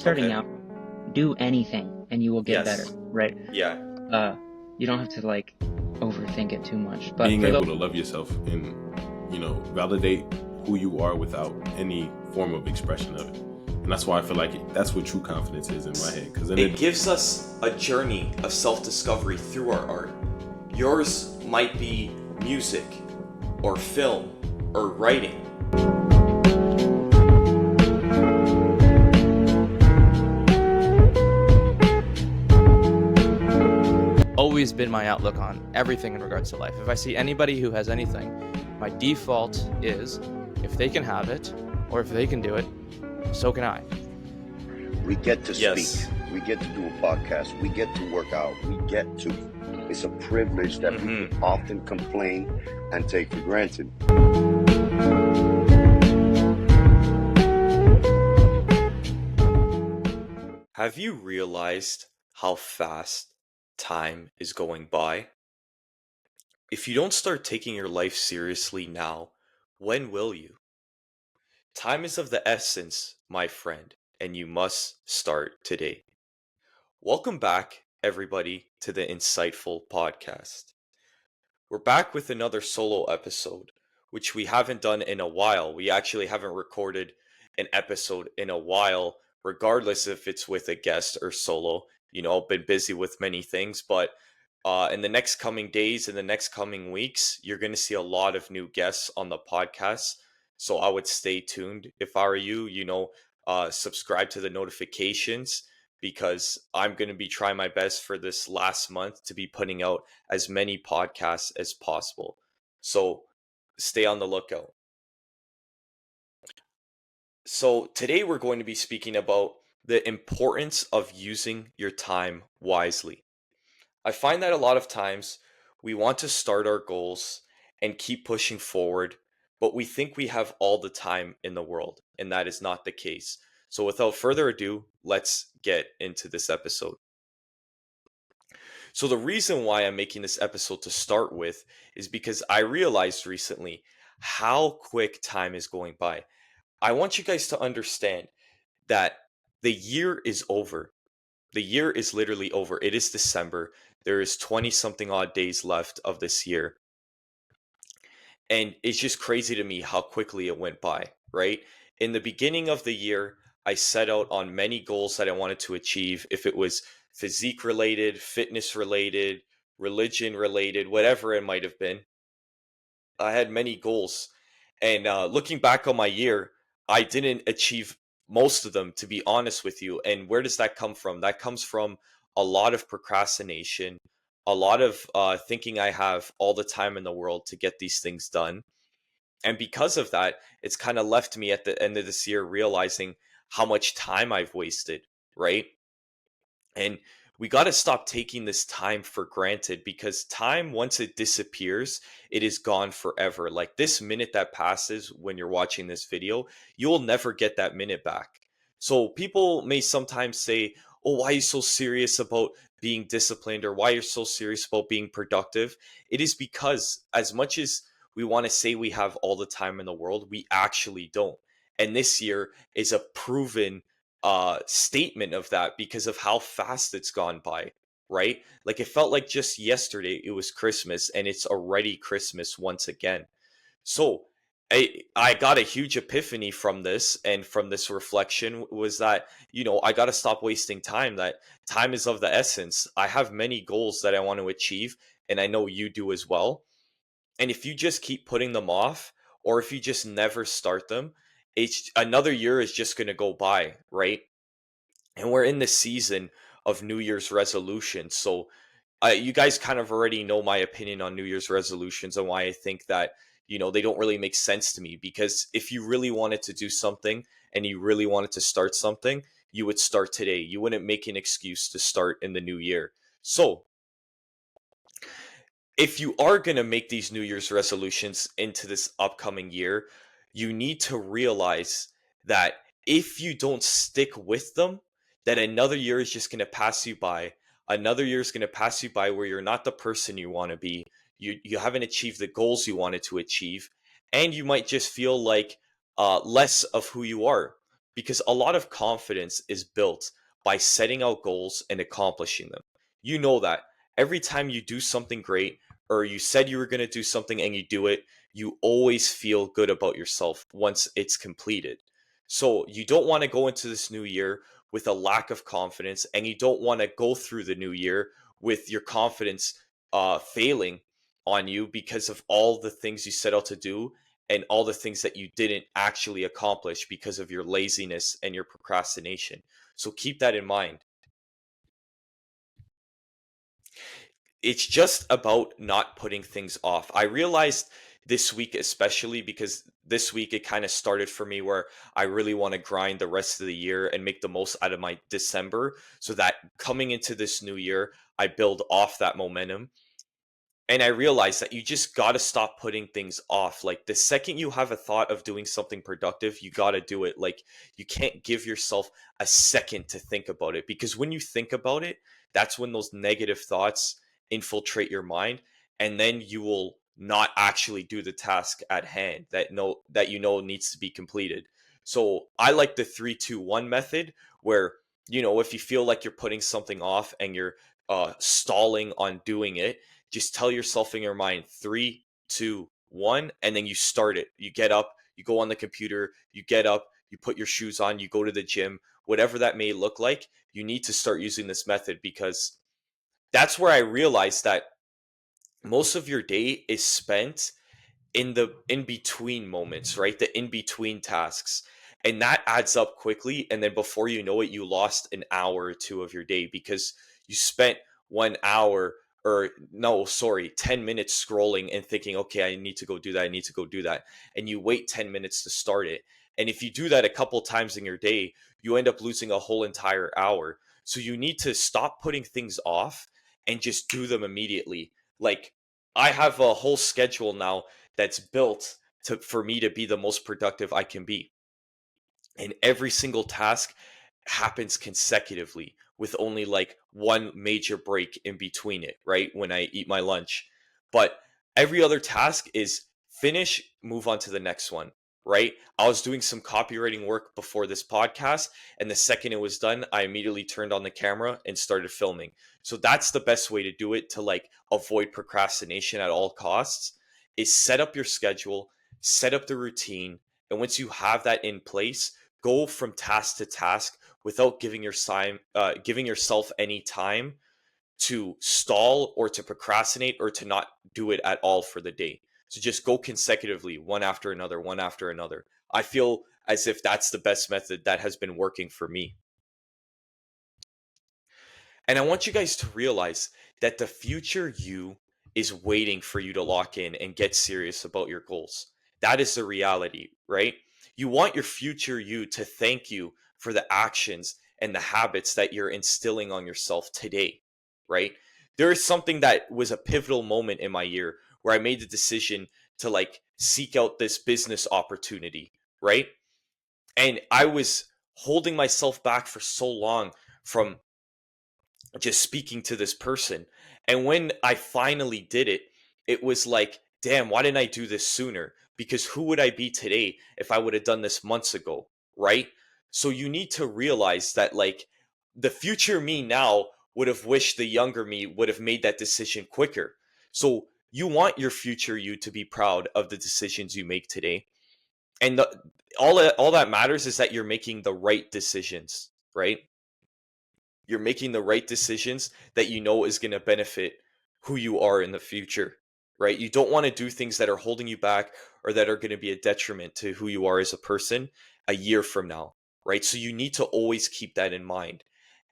starting Okay. out, do anything and you will get better, Yes. right? Yeah. You don't have to like overthink it too much. But Being for the able to love yourself and, validate who you are without any form of expression of it. And that's why I feel like that's what true confidence is in my head. Because It gives us a journey of self-discovery through our art. Yours might be music, or film, or writing. Always been my outlook on everything in regards to life. If I see anybody who has anything, my default is if they can have it or if they can do it, so can I. We get to Yes. speak. We get to do a podcast. We get to work out. We get to. It's a privilege that people often complain and take for granted. Have you realized how fast time is going by? If you don't start taking your life seriously now, when will you? Time is of the essence, my friend, and you must start today. Welcome back, everybody, to the Insightful Podcast. We're back with another solo episode, which we haven't done in a while. We actually haven't recorded an episode in a while, regardless if it's with a guest or solo. I've been busy with many things, but in the next coming days, in the next coming weeks, you're going to see a lot of new guests on the podcast. So I would stay tuned. If I were you, subscribe to the notifications because I'm going to be trying my best for this last month to be putting out as many podcasts as possible. So stay on the lookout. So today we're going to be speaking about the importance of using your time wisely. I find that a lot of times we want to start our goals and keep pushing forward, but we think we have all the time in the world, and that is not the case. So without further ado, let's get into this episode. So the reason why I'm making this episode to start with is because I realized recently how quick time is going by. I want you guys to understand that the year is over. The year is literally over. It is December. There is 20 something odd days left of this year. And it's just crazy to me how quickly it went by, right? In the beginning of the year, I set out on many goals that I wanted to achieve. If it was physique related, fitness related, religion related, whatever it might have been, I had many goals. And looking back on my year, I didn't achieve most of them, to be honest with you. And where does that come from? That comes from a lot of procrastination, a lot of thinking I have all the time in the world to get these things done. And because of that, it's kind of left me at the end of this year realizing how much time I've wasted, right? And we got to stop taking this time for granted because time, once it disappears, it is gone forever. Like this minute that passes when you're watching this video, you'll never get that minute back. So people may sometimes say, oh, why are you so serious about being disciplined or why you're so serious about being productive? It is because as much as we want to say we have all the time in the world, we actually don't. And this year is a proven statement of that because of how fast it's gone by, right? Like it felt like just yesterday it was Christmas and it's already Christmas once again. So I got a huge epiphany from this and from this reflection was that, I got to stop wasting time, that time is of the essence. I have many goals that I want to achieve and I know you do as well. And if you just keep putting them off or if you just never start them, it's another year is just going to go by, right? And we're in the season of New Year's resolutions. So you guys kind of already know my opinion on New Year's resolutions and why I think that, they don't really make sense to me. Because if you really wanted to do something and you really wanted to start something, you would start today. You wouldn't make an excuse to start in the new year. So if you are going to make these New Year's resolutions into this upcoming year, you need to realize that if you don't stick with them, that another year is just going to pass you by. Another year is going to pass you by where you're not the person you want to be. You haven't achieved the goals you wanted to achieve. And you might just feel like less of who you are. because a lot of confidence is built by setting out goals and accomplishing them. You know that every time you do something great, or you said you were going to do something and you do it, you always feel good about yourself once it's completed. So you don't want to go into this new year with a lack of confidence, and you don't want to go through the new year with your confidence failing on you because of all the things you set out to do and all the things that you didn't actually accomplish because of your laziness and your procrastination. So keep that in mind. It's just about not putting things off. I realized this week, especially because this week it kind of started for me where I really want to grind the rest of the year and make the most out of my December so that coming into this new year, I build off that momentum. And I realized that you just got to stop putting things off. Like the second you have a thought of doing something productive, you got to do it. Like you can't give yourself a second to think about it, because when you think about it, that's when those negative thoughts infiltrate your mind, and then you will not actually do the task at hand that you know needs to be completed. So I like the 3-2-1 method, where if you feel like you're putting something off and you're stalling on doing it, just tell yourself in your mind 3, 2, 1, and then you start it. You get up, you go on the computer, you get up, you put your shoes on, you go to the gym, whatever that may look like. You need to start using this method, because that's where I realized that most of your day is spent in the in between moments, right? The in between tasks. And that adds up quickly. And then before you know it, you lost an hour or two of your day because you spent 1 hour, or no, sorry, 10 minutes scrolling and thinking, okay, I need to go do that. I need to go do that. And you wait 10 minutes to start it. And if you do that a couple times in your day, you end up losing a whole entire hour. So you need to stop putting things off and just do them immediately. Like I have a whole schedule now that's built for me to be the most productive I can be. And every single task happens consecutively with only like one major break in between it, right? When I eat my lunch. But every other task is finish, move on to the next one, right? I was doing some copywriting work before this podcast, and the second it was done, I immediately turned on the camera and started filming. So that's the best way to do it, to like avoid procrastination at all costs, is set up your schedule, set up the routine, and once you have that in place, go from task to task without giving yourself any time to stall or to procrastinate or to not do it at all for the day. So just go consecutively, one after another, one after another. I feel as if that's the best method that has been working for me. And I want you guys to realize that the future you is waiting for you to lock in and get serious about your goals. That is the reality, right? You want your future you to thank you for the actions and the habits that you're instilling on yourself today, right? There is something that was a pivotal moment in my year where I made the decision to like seek out this business opportunity, right? And I was holding myself back for so long from just speaking to this person. And when I finally did it, it was like, damn, why didn't I do this sooner? Because who would I be today if I would have done this months ago? Right? So you need to realize that, like, the future me now would have wished the younger me would have made that decision quicker. So you want your future you to be proud of the decisions you make today. And all that matters is that you're making the right decisions, right? You're making the right decisions that you know is going to benefit who you are in the future, right? You don't want to do things that are holding you back or that are going to be a detriment to who you are as a person a year from now, right? So you need to always keep that in mind.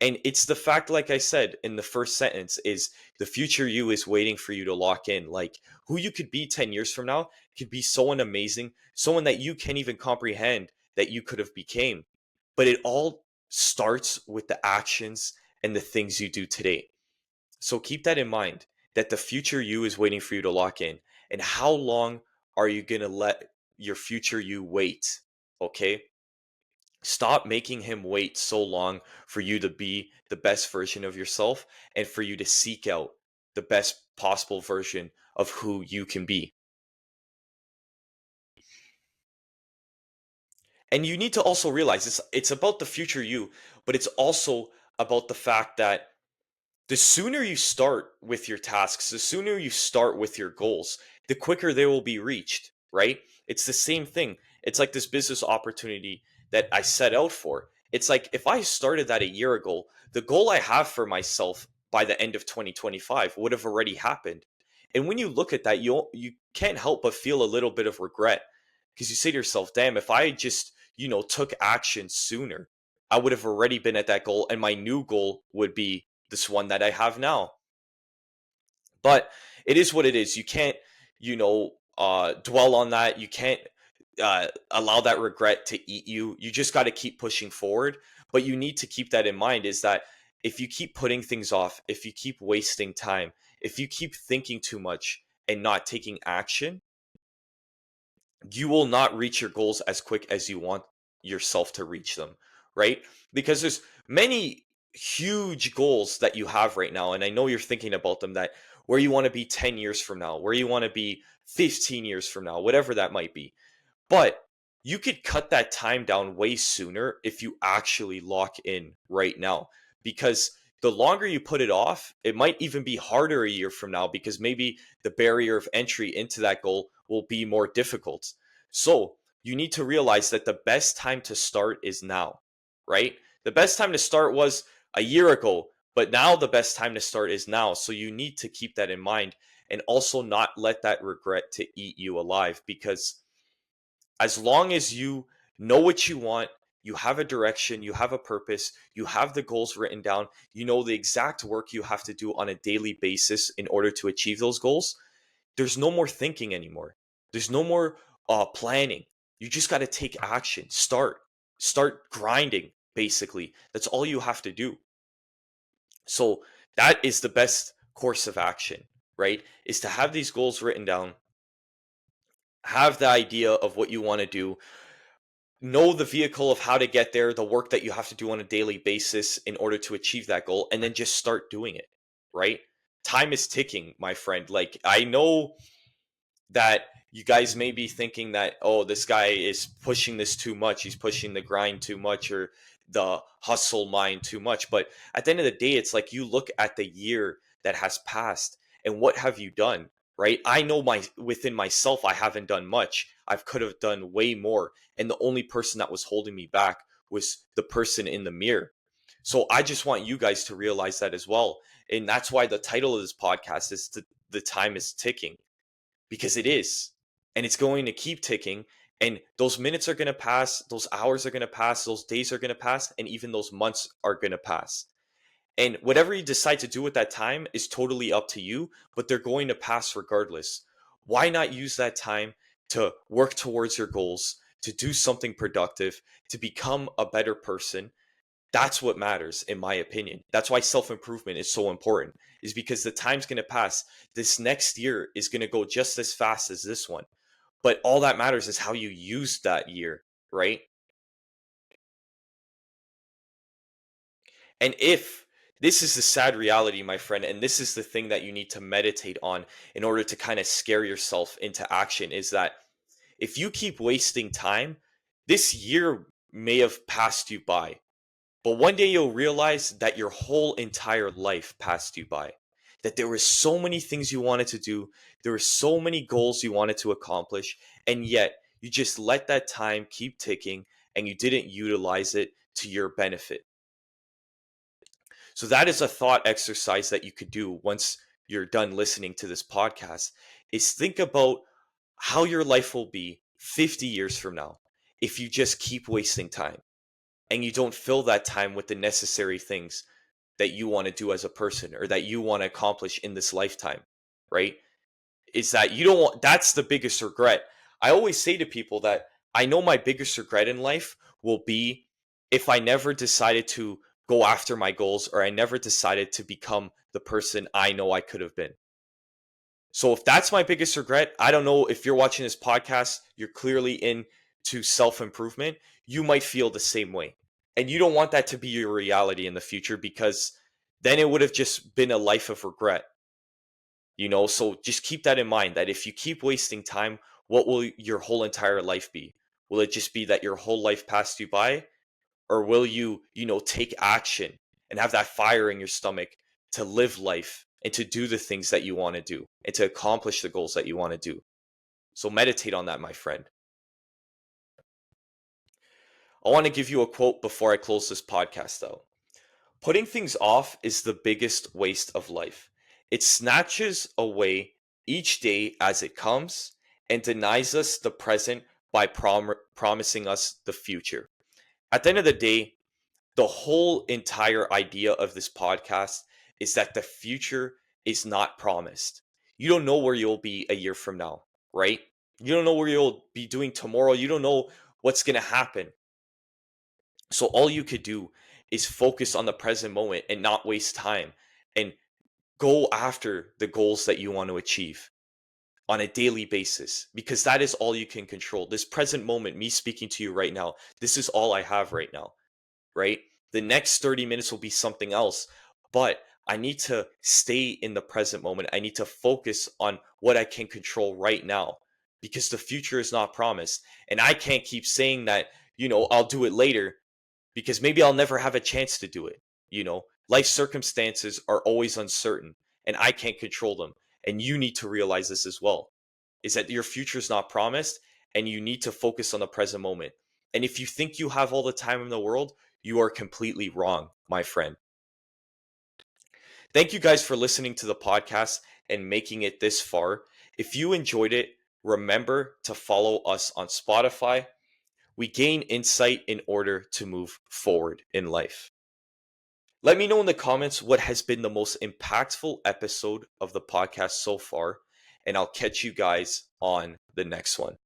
And it's the fact, like I said in the first sentence, is the future you is waiting for you to lock in. Like who you could be 10 years from now could be someone amazing, someone that you can't even comprehend that you could have became. But it all starts with the actions and the things you do today. So keep that in mind, that the future you is waiting for you to lock in. And how long are you going to let your future you wait? Okay? Stop making him wait so long for you to be the best version of yourself and for you to seek out the best possible version of who you can be. And you need to also realize it's about the future you, but it's also about the fact that the sooner you start with your tasks, the sooner you start with your goals, the quicker they will be reached, right? It's the same thing. It's like this business opportunity that I set out for. It's like if I started that a year ago, the goal I have for myself by the end of 2025 would have already happened. And when you look at that, you can't help but feel a little bit of regret because you say to yourself, "Damn, if I just, took action sooner, I would have already been at that goal and my new goal would be this one that I have now." But it is what it is. You can't, dwell on that. You can't allow that regret to eat you. You just got to keep pushing forward. But you need to keep that in mind is that if you keep putting things off, if you keep wasting time, if you keep thinking too much and not taking action, you will not reach your goals as quick as you want yourself to reach them, right? Because there's many huge goals that you have right now, and I know you're thinking about them, that where you want to be 10 years from now, where you want to be 15 years from now, whatever that might be. But you could cut that time down way sooner if you actually lock in right now. Because the longer you put it off, it might even be harder a year from now because maybe the barrier of entry into that goal will be more difficult. So you need to realize that the best time to start is now, right? The best time to start was a year ago, but now the best time to start is now. So you need to keep that in mind and also not let that regret to eat you alive, because as long as you know what you want, you have a direction, you have a purpose, you have the goals written down, you know the exact work you have to do on a daily basis in order to achieve those goals, there's no more thinking anymore. There's no more planning. You just got to take action. Start grinding, basically. That's all you have to do. So that is the best course of action, right? Is to have these goals written down, have the idea of what you want to do, know the vehicle of how to get there, the work that you have to do on a daily basis in order to achieve that goal, and then just start doing it, right? Time is ticking, my friend. Like, I know that you guys may be thinking that, oh, this guy is pushing this too much. He's pushing the grind too much or the hustle mind too much. But at the end of the day, it's like you look at the year that has passed and what have you done, right? I know within myself, I haven't done much. I could have done way more. And the only person that was holding me back was the person in the mirror. So I just want you guys to realize that as well. And that's why the title of this podcast is The Time is Ticking, because it is, and it's going to keep ticking, and those minutes are going to pass, those hours are going to pass, those days are going to pass, and even those months are going to pass. And whatever you decide to do with that time is totally up to you, but they're going to pass regardless. Why not use that time to work towards your goals, to do something productive, to become a better person? That's what matters, in my opinion. That's why self-improvement is so important, is because the time's going to pass. This next year is going to go just as fast as this one. But all that matters is how you use that year, right? And if this is the sad reality, my friend, and this is the thing that you need to meditate on in order to kind of scare yourself into action, is that if you keep wasting time, this year may have passed you by. But one day you'll realize that your whole entire life passed you by. That there were so many things you wanted to do, there were so many goals you wanted to accomplish, and yet you just let that time keep ticking and you didn't utilize it to your benefit. So that is a thought exercise that you could do once you're done listening to this podcast, is think about how your life will be 50 years from now if you just keep wasting time and you don't fill that time with the necessary things that you want to do as a person or that you want to accomplish in this lifetime, right? Is that you don't want, that's the biggest regret. I always say to people that I know my biggest regret in life will be if I never decided to go after my goals, or I never decided to become the person I know I could have been. So if that's my biggest regret, I don't know if you're watching this podcast, you're clearly into self-improvement, you might feel the same way. And you don't want that to be your reality in the future, because then it would have just been a life of regret. So just keep that in mind, that if you keep wasting time, what will your whole entire life be? Will it just be that your whole life passed you by? Or will you, take action and have that fire in your stomach to live life and to do the things that you want to do and to accomplish the goals that you want to do? So meditate on that, my friend. I want to give you a quote before I close this podcast out. Putting things off is the biggest waste of life. It snatches away each day as it comes and denies us the present by promising us the future. At the end of the day, the whole entire idea of this podcast is that the future is not promised. You don't know where you'll be a year from now, right? You don't know where you'll be doing tomorrow. You don't know what's going to happen. So all you could do is focus on the present moment and not waste time and go after the goals that you want to achieve on a daily basis, because that is all you can control. This present moment, me speaking to you right now, this is all I have right now, right? The next 30 minutes will be something else, but I need to stay in the present moment. I need to focus on what I can control right now, because the future is not promised. And I can't keep saying that, I'll do it later, because maybe I'll never have a chance to do it. Life circumstances are always uncertain and I can't control them. And you need to realize this as well, is that your future is not promised and you need to focus on the present moment. And if you think you have all the time in the world, you are completely wrong, my friend. Thank you guys for listening to the podcast and making it this far. If you enjoyed it, remember to follow us on Spotify. We gain insight in order to move forward in life. Let me know in the comments what has been the most impactful episode of the podcast so far, and I'll catch you guys on the next one.